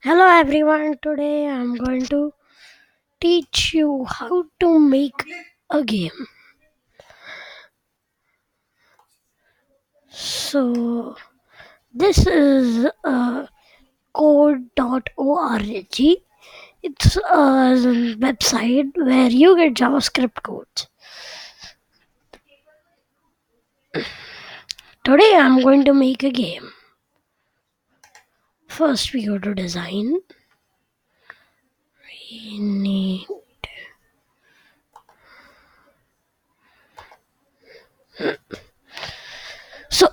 Hello everyone, today I'm going to teach you how to make a game. So, this is code.org. It's a website where you get JavaScript codes. Today I'm going to make a game. First, we go to design. We need so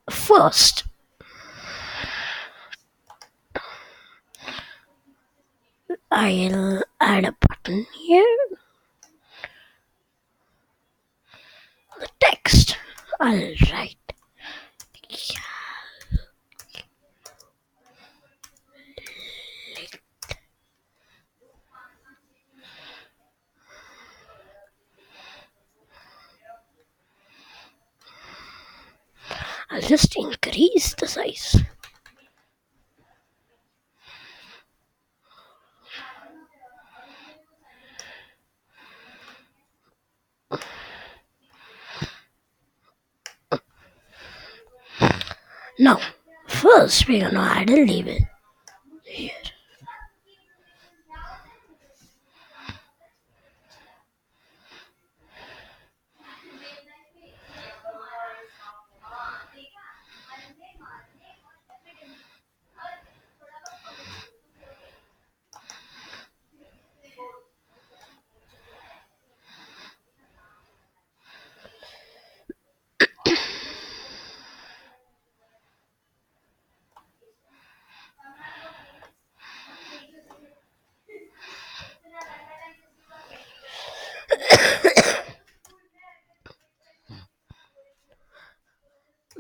first I'll add a button here. The text I'll write. I'll just increase the size. Now, first we're gonna add a label here.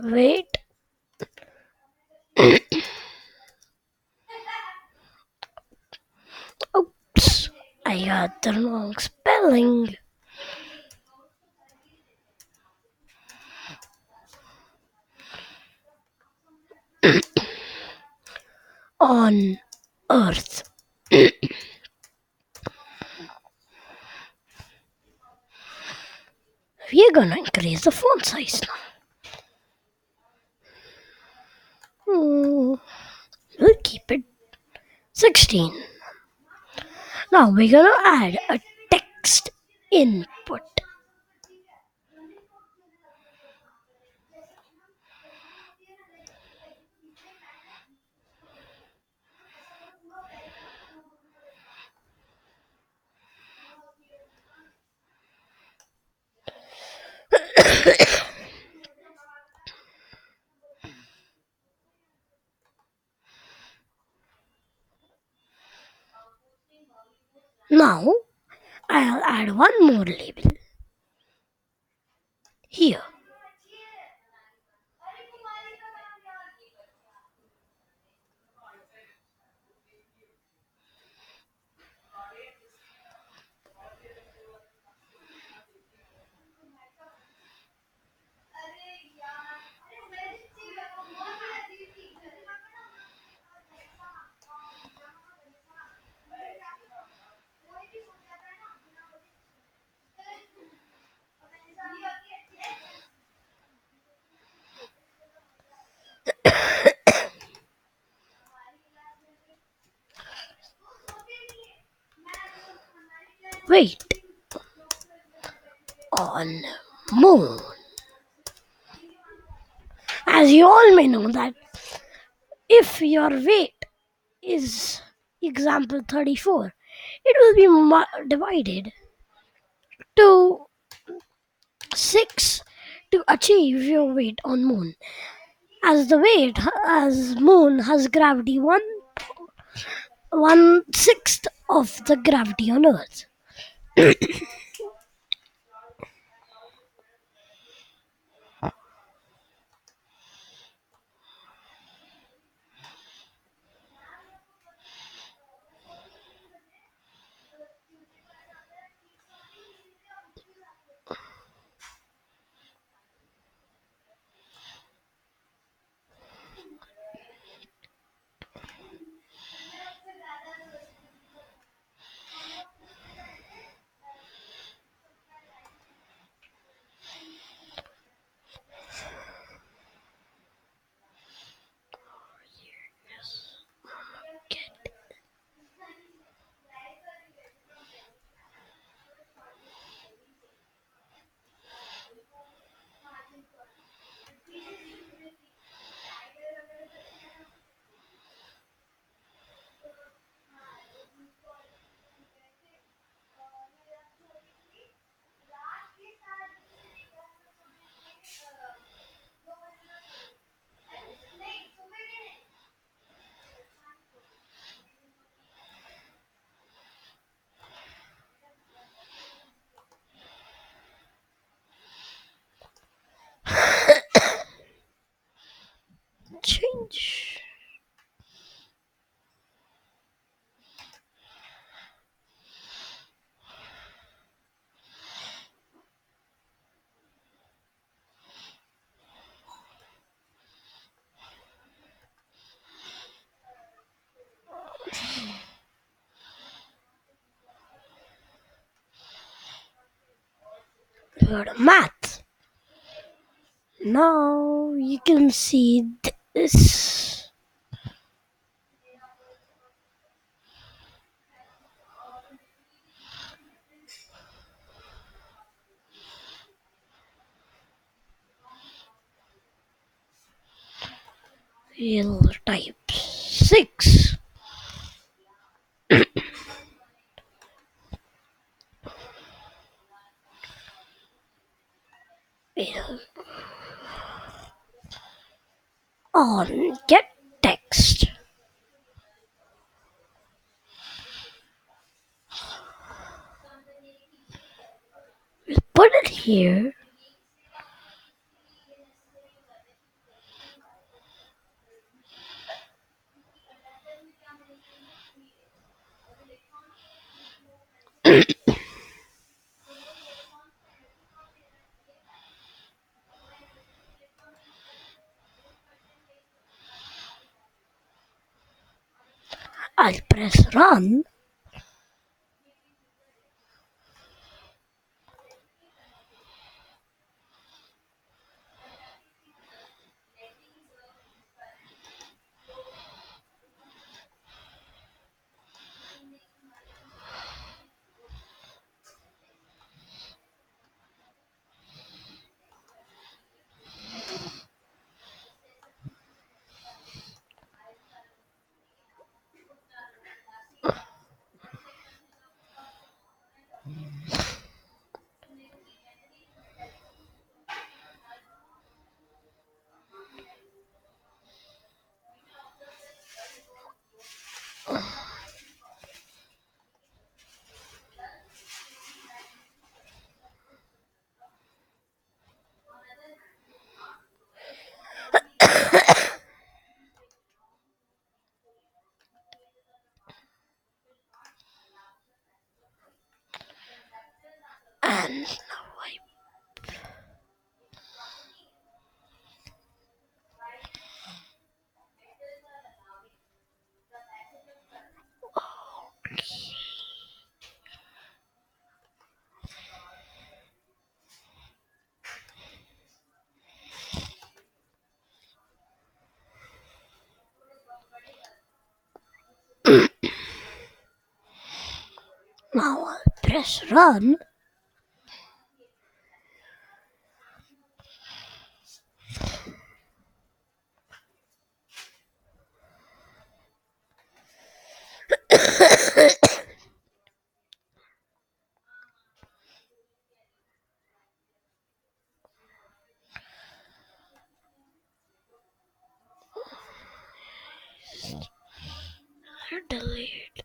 Wait, oops, I got the wrong spelling. On Earth. We're gonna increase the font size now. We'll keep it 16. Now we're gonna add a text input. Now I'll add one more label here. Wait, on moon. As you all may know that if your weight is example 34, it will be divided to 6 to achieve your weight on moon. As the weight as moon has gravity 1/6 of the gravity on earth. go to math. Now you can see this. We'll type 6. We'll on get text. We'll put it here. I'll press run. And now I now I'll press run. Delete.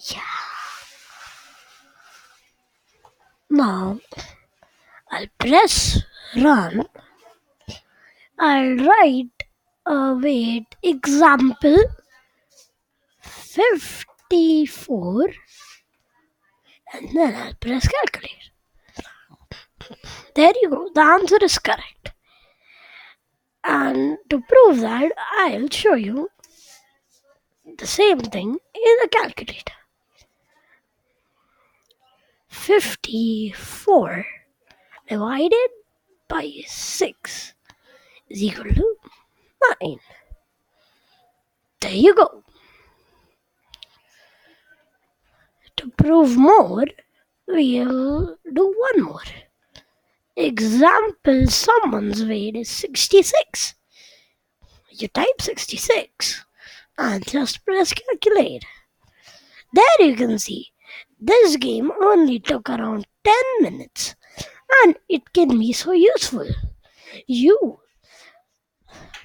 Yeah. Now I'll press run. I'll write wait example 54 and then I'll press calculate. There you go, the answer is correct. And to prove that, I'll show you the same thing in a calculator. 54 divided by 6 is equal to 9. There you go. To prove more, we'll do one more. Example, someone's weight is 66. You type 66 and just press calculate. There you can see, this game only took around 10 minutes and it can be so useful. You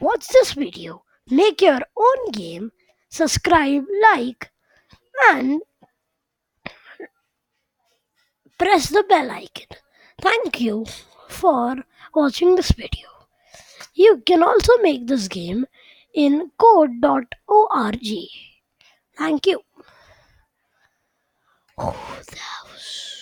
watch this video, make your own game, subscribe, like, and press the bell icon. Thank you for watching this video. You can also make this game in code.org. Thank you. Oh, that was